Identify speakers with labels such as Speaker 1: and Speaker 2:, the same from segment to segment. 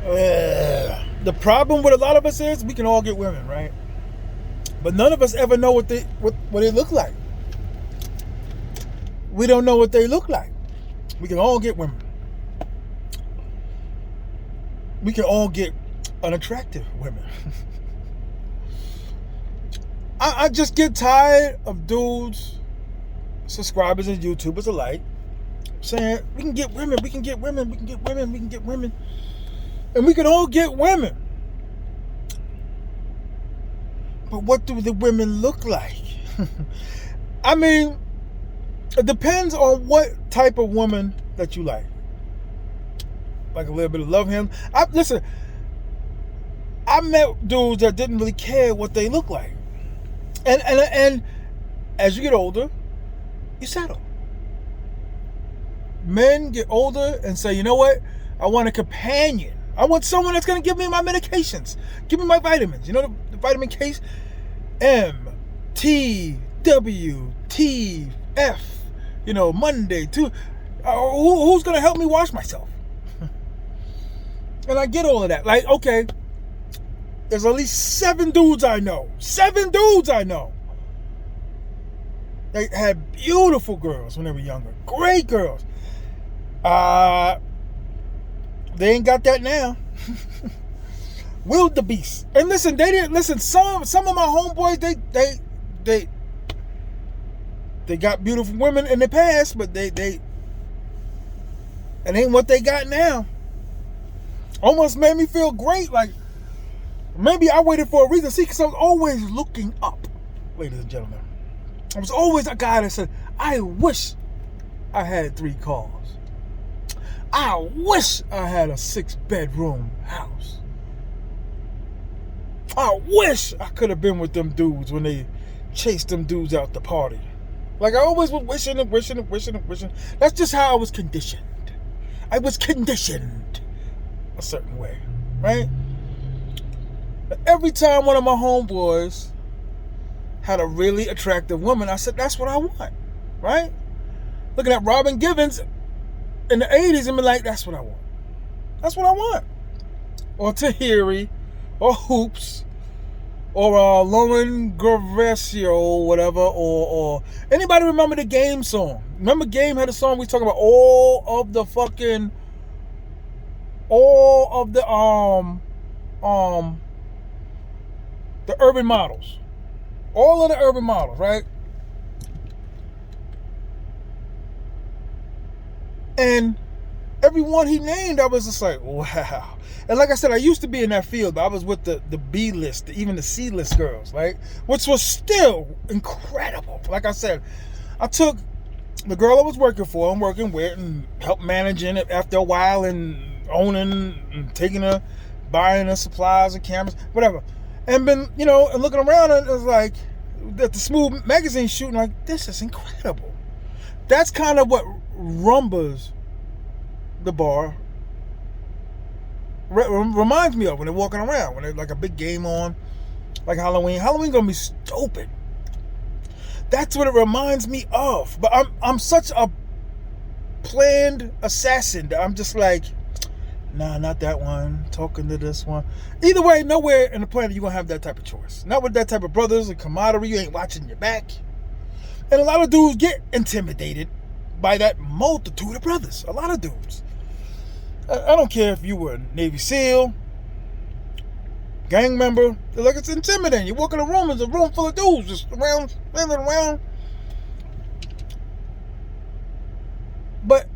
Speaker 1: The problem with a lot of us is we can all get women, right? But none of us ever know what they look like. We don't know what they look like. We can all get women. We can all get unattractive women. I just get tired of dudes, subscribers and YouTubers alike, saying we can get women, we can get women, we can get women, we can get women. And we can all get women. But what do the women look like? I mean, it depends on what type of woman that you like. Like a little bit of love him. Listen, I met dudes that didn't really care what they look like. And as you get older, you settle. Men get older and say, you know what? I want a companion. I want someone that's going to give me my medications. Give me my vitamins. You know the vitamin case? M, T, W, T, F. You know, Monday, Tuesday. Who's going to help me wash myself? And I get all of that. Like, okay, there's at least 7 dudes I know. 7 dudes I know. They had beautiful girls when they were younger. Great girls. They ain't got that now. Wildebeest. And listen, they didn't listen. Some of my homeboys, they got beautiful women in the past, but it ain't what they got now. Almost made me feel great. Like maybe I waited for a reason. See, because I was always looking up, ladies and gentlemen. I was always a guy that said, I wish I had 3 cars. I wish I had a 6-bedroom house. I wish I could have been with them dudes when they chased them dudes out the party. Like I always was wishing and wishing and wishing and wishing. That's just how I was conditioned. I was conditioned a certain way, right? But every time one of my homeboys had a really attractive woman, I said, that's what I want, right? Looking at Robin Givens in the 80s and be like, that's what I want. That's what I want. Or Tahiri, or Hoops, or Lauren Gervasio, whatever, or anybody remember the Game song? Remember Game had a song we talk about all of the urban models. All of the urban models, right? And everyone he named, I was just like, wow. And like I said, I used to be in that field, but I was with the B list, even the C list girls, right? Which was still incredible. Like I said, I took the girl I was working for, I'm working with, and helped managing it after a while, and owning and taking her, buying her supplies and cameras, whatever. And been, and looking around, and it was like, at the Smooth magazine shooting, like, this is incredible. That's kind of what Rumbas, the bar, reminds me of when they're walking around, when there's like a big game on, like Halloween. Halloween gonna be stupid. That's what it reminds me of. But I'm such a planned assassin that I'm just like, nah, not that one. Talking to this one. Either way, nowhere in the planet you're gonna have that type of choice. Not with that type of brothers and camaraderie. You ain't watching your back. And a lot of dudes get intimidated by that multitude of brothers. A lot of dudes. I don't care if you were a Navy SEAL, gang member. Like, it's intimidating. You walk in a room, there's a room full of dudes just around, standing around. But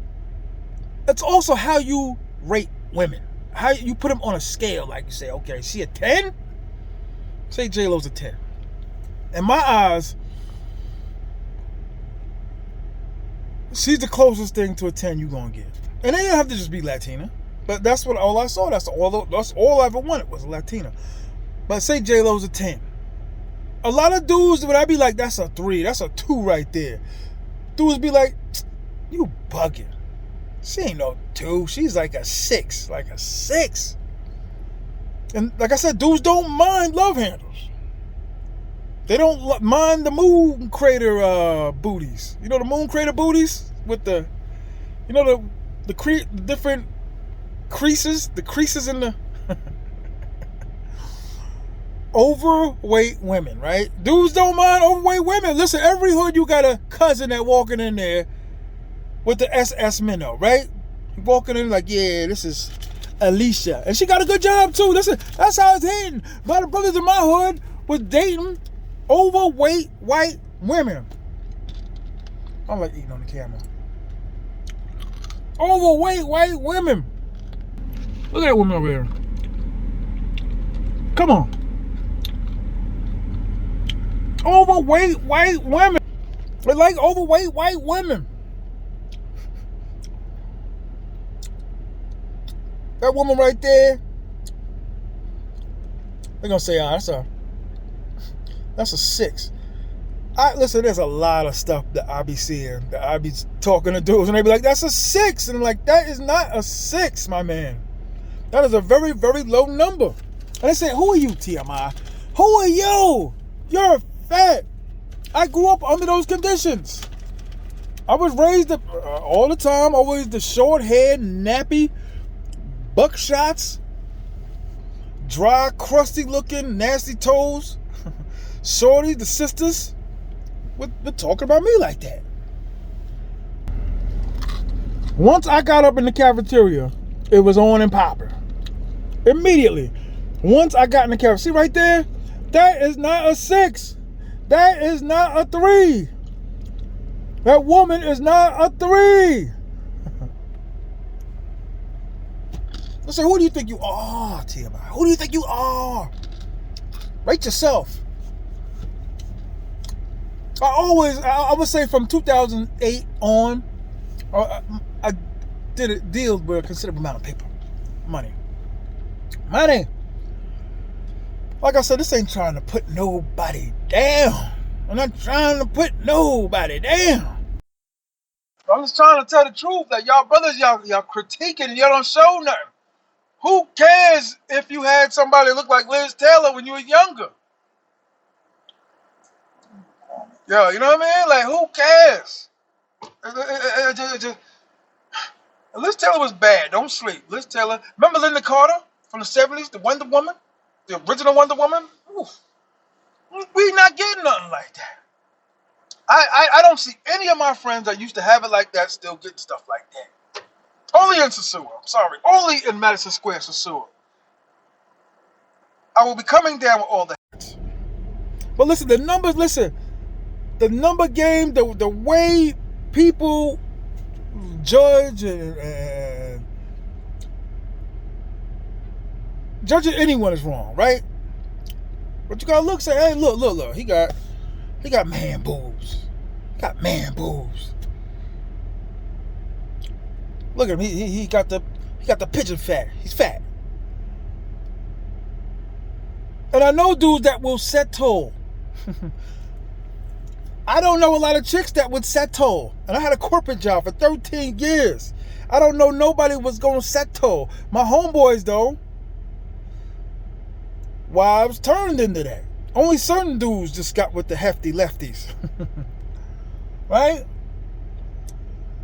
Speaker 1: it's also how you rate women. How you put them on a scale. Like you say, okay, she a 10? Say J-Lo's a 10. In my eyes, she's the closest thing to a 10 you're gonna get. And they didn't have to just be Latina. But that's what all I saw. That's all I ever wanted was a Latina. But say J-Lo's a 10. A lot of dudes would I be like, that's a 3, that's a 2 right there. Dudes be like, you bugging. She ain't no 2. She's like a 6. Like a 6. And like I said, dudes don't mind love handles. They don't mind the moon crater booties. You know the moon crater booties with the, the different the creases in the overweight women, right? Dudes don't mind overweight women. Listen, every hood you got a cousin that walking in there with the SS minnow, right? Walking in like, yeah, this is Alicia. And she got a good job too. Listen, that's how it's hitting. My brothers in my hood was dating overweight white women. I don't like eating on the camera. Overweight white women. Look at that woman over there. Come on. Overweight white women. They like overweight white women. That woman right there, they're gonna say, that's a 6. Listen, there's a lot of stuff that I be seeing, that I be talking to dudes, and they be like, that's a 6. And I'm like, that is not a 6, my man. That is a very, very low number. And they say, who are you, T.M.I? Who are you? You're fat. I grew up under those conditions. I was raised all the time, always the short hair, nappy, buckshots, dry, crusty looking, nasty toes. Shorty, the sisters, were talking about me like that. Once I got up in the cafeteria, it was on and popping. Immediately. Once I got in the cafeteria, see right there? That is not a 6. That is not a 3. That woman is not a 3. I said, who do you think you are, T.M.I? Who do you think you are? Rate yourself. I would say from 2008 on, I did a deal with a considerable amount of paper. Money. Like I said, this ain't trying to put nobody down. I'm not trying to put nobody down. I'm just trying to tell the truth that y'all brothers, y'all critiquing, y'all don't show nothing. Who cares if you had somebody look like Liz Taylor when you were younger? Yo, you know what I mean? Like, who cares? Liz Taylor was bad. Don't sleep. Liz Taylor. Remember Linda Carter from the 70s? The Wonder Woman? The original Wonder Woman? Oof. We not getting nothing like that. I don't see any of my friends that used to have it like that still getting stuff like that. Only in Sasua. I'm sorry. Only in Madison Square, Sasua. I will be coming down with all that. But listen, the numbers, the number game, the way people judge and judging anyone is wrong, right? But you gotta look, say, hey, look, he got man boobs. Got man boobs. Look at him, he got the pigeon fat. He's fat. And I know dudes that will settle. I don't know a lot of chicks that would settle. And I had a corporate job for 13 years. I don't know nobody was going to settle. My homeboys, though, wives turned into that. Only certain dudes just got with the hefty lefties. Right?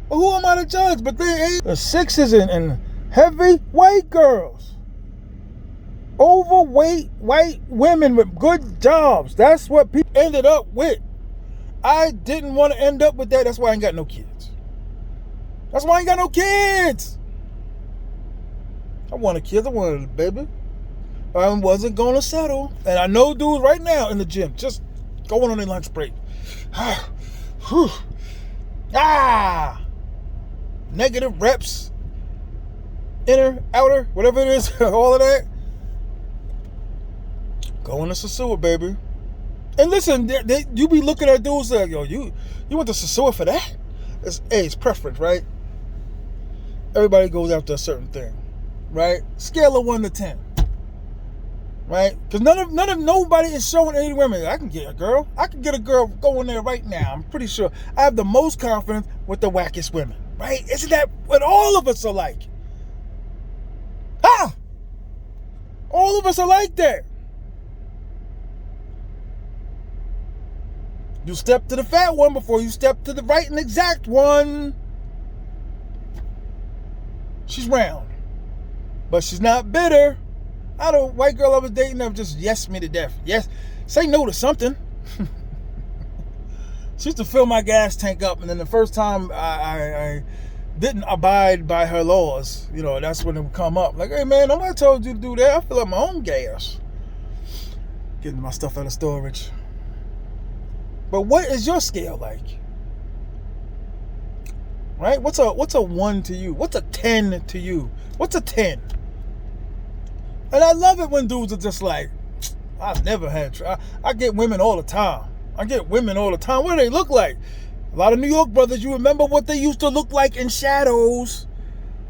Speaker 1: Well, who am I to judge? But they ain't the 6s and heavyweight girls. Overweight white women with good jobs. That's what people ended up with. I didn't want to end up with that. That's why I ain't got no kids. I wanted kids. I wanted a baby. I wasn't going to settle. And I know dudes right now in the gym just going on their lunch break. Negative reps. Inner, outer, whatever it is. All of that. Going to Sasua, baby. And listen, you be looking at dudes like, yo, you went to Sasua for that? It's preference, right? Everybody goes after a certain thing, right? Scale of 1 to 10, right? Because nobody is showing any women. I can get a girl. I can get a girl going there right now. I'm pretty sure I have the most confidence with the wackest women, right? Isn't that what all of us are like? All of us are like that. You step to the fat one before you step to the right and exact one. She's round. But she's not bitter. I had a white girl I was dating that just yes me to death. Yes, say no to something. She used to fill my gas tank up, and then the first time I didn't abide by her laws, that's when it would come up. Like, hey man, nobody told you to do that. I fill up my own gas. Getting my stuff out of storage. But what is your scale like? Right? What's a 1 to you? What's a 10 to you? What's a 10? And I love it when dudes are just like, I've never had. I get women all the time. What do they look like? A lot of New York brothers, you remember what they used to look like in Shadows.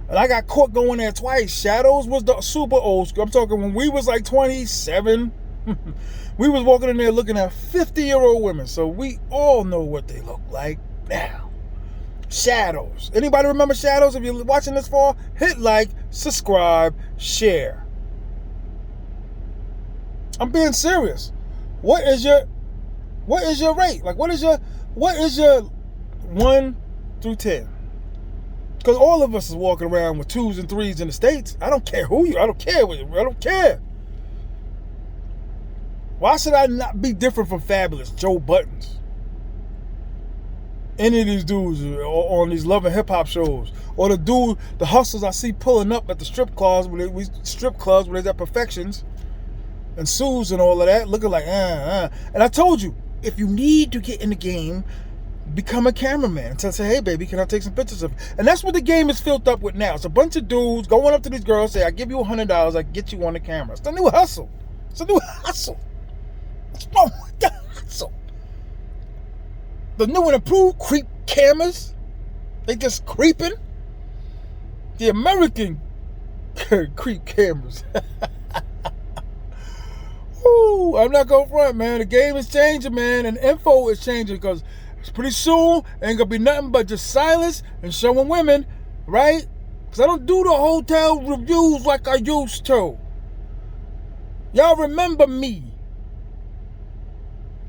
Speaker 1: And I got caught going there twice. Shadows was the super old school. I'm talking when we was like 27. We was walking in there looking at 50-year-old women. So we all know what they look like now. Shadows. Anybody remember Shadows? If you're watching this far, hit like, subscribe, share. I'm being serious. What is your rate? Like, what is your 1 through 10? Because all of us is walking around with 2s and 3s in the States. I don't care who you. I don't care. Why should I not be different from Fabulous Joe Buttons? Any of these dudes on these Love and Hip Hop shows, or the hustlers I see pulling up at the strip clubs where they're at Perfections and Sue's and all of that, looking like And I told you, if you need to get in the game, become a cameraman and say, hey baby, can I take some pictures of you? And that's what the game is filled up with now. It's a bunch of dudes going up to these girls, say, I give you $100, I get you on the camera. It's the new hustle. What's wrong with the hustle? The new and improved creep cameras, they just creeping. The American creep cameras. Ooh, I'm not gonna front, man. The game is changing, man, and info is changing because pretty soon ain't gonna be nothing but just silence and showing women, right? Because I don't do the hotel reviews like I used to. Y'all remember me?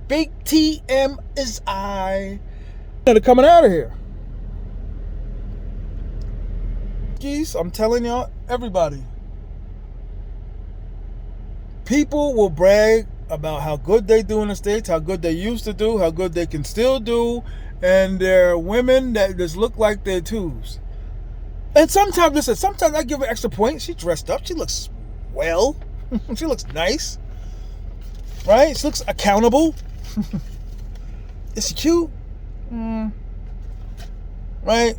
Speaker 1: Big T.M.I. They're coming out of here. Geese, I'm telling y'all, everybody. People will brag about how good they do in the States, how good they used to do, how good they can still do, and there are women that just look like they're twos. And sometimes I give her extra points. She dressed up. She looks well. She looks nice. Right? She looks accountable. Is she cute? Right?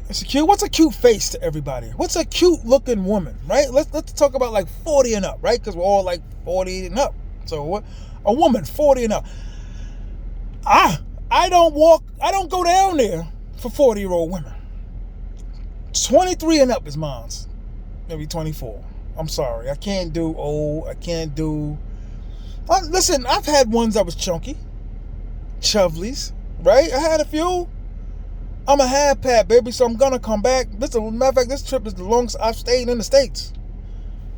Speaker 1: Is she cute? What's a cute face to everybody? What's a cute looking woman? Right? Let's talk about like 40 and up, right? Because we're all like 40 and up. So what? A woman 40 and up. I don't go down there for 40-year-old women. 23 and up is mine. Maybe 24. I'm sorry. I can't do old. I can't do. Listen, I've had ones that was chunky. Chuvlies. Right? I had a few. I'm a half pat, baby, so I'm gonna come back. Matter of fact, this trip is the longest I've stayed in the States.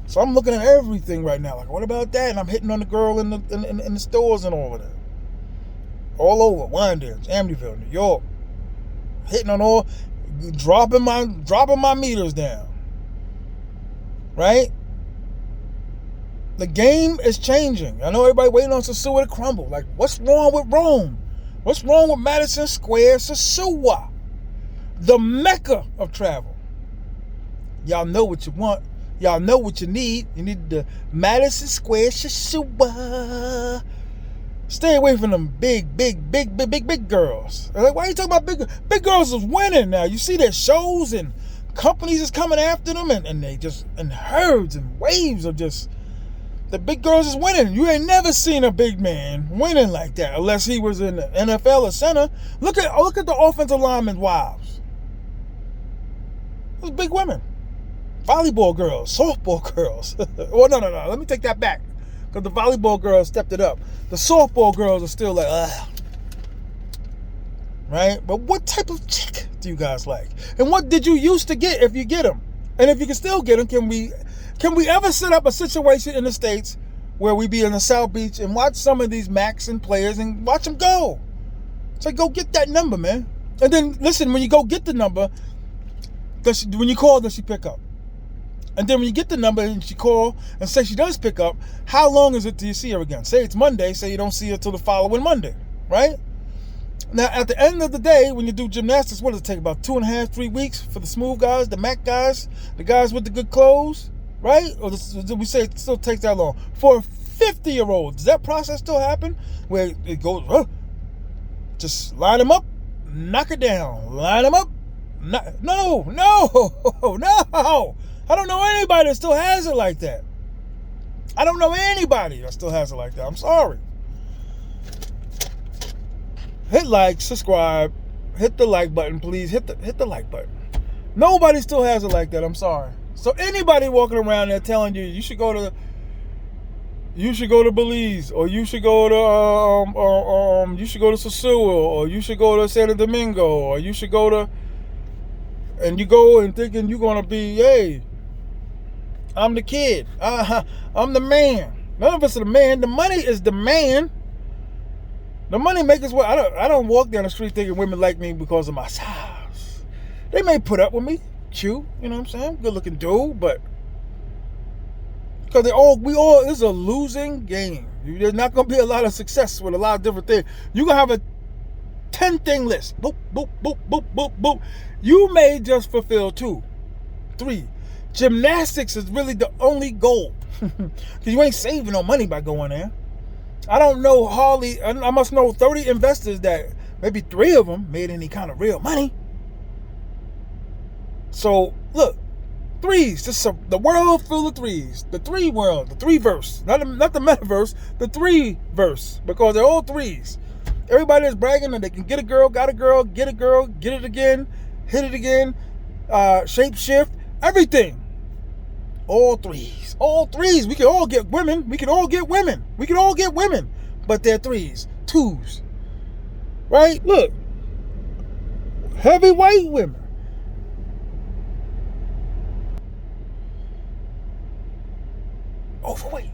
Speaker 1: So I'm looking at everything right now. Like, what about that? And I'm hitting on the girl in the stores and all of that. All over. Wyandotte, Amityville, New York. Hitting on all, dropping my meters down. Right? The game is changing. I know everybody waiting on Sasua to crumble. Like, what's wrong with Rome? What's wrong with Madison Square, Sasua? The Mecca of travel. Y'all know what you want. Y'all know what you need. You need the Madison Square Sasua. Stay away from them big girls. Like, why are you talking about big girls is winning now? You see their shows and companies is coming after them and they just in herds and waves of just the big girls is winning. You ain't never seen a big man winning like that unless he was in the NFL or center. Look at the offensive linemen's wives. Those big women. Volleyball girls, softball girls. Well, no. Let me take that back. Because the volleyball girls stepped it up. The softball girls are still like, ugh. Right? But what type of chick do you guys like? And what did you used to get if you get them? And if you can still get them, can we ever set up a situation in the States where we be in the South Beach and watch some of these Maxon players and watch them go? So go get that number, man. And then, listen, when you go get the number, when you call, does she pick up? And then when you get the number and she call and say she does pick up, how long is it till you see her again? Say it's Monday, say you don't see her till the following Monday, right? Now, at the end of the day, when you do gymnastics, what does it take? About 2.5, 3 weeks for the smooth guys, the Mac guys, the guys with the good clothes, right? Or did we say it still takes that long? For a 50-year-old, does that process still happen? Where it goes, just line them up, knock it down, line them up. No. I don't know anybody that still has it like that. I don't know anybody that still has it like that. I'm sorry. Hit like, subscribe, hit the like button, please. Hit the like button. Nobody still has it like that. I'm sorry. So anybody walking around there telling you you should go to Belize, or you should go to Sosua, or you should go to Santo Domingo, or you should go to, and you go and thinking you're gonna be, hey, I'm the kid, I'm the man. None of us are the man. The money is the man. The money makers. Well, I don't walk down the street thinking women like me because of my size. They may put up with me, cute, you know what I'm saying, good looking dude, but because it's a losing game. There's not going to be a lot of success with a lot of different things. You're going to have a 10-thing list. Boop, boop, boop, boop, boop, boop. You may just fulfill 2, 3. Gymnastics is really the only goal. Because you ain't saving no money by going there. I don't know hardly, I must know 30 investors that maybe 3 of them made any kind of real money. So, look. Threes, the world full of threes. The 3 world, the 3-verse. Not the metaverse, the 3-verse. Because they're all threes. Everybody is bragging that they can get a girl, got a girl, get it again, hit it again, shape shift, everything. All threes. All threes. We can all get women. But they're 3s, 2s. Right? Look. Heavyweight women. Overweight.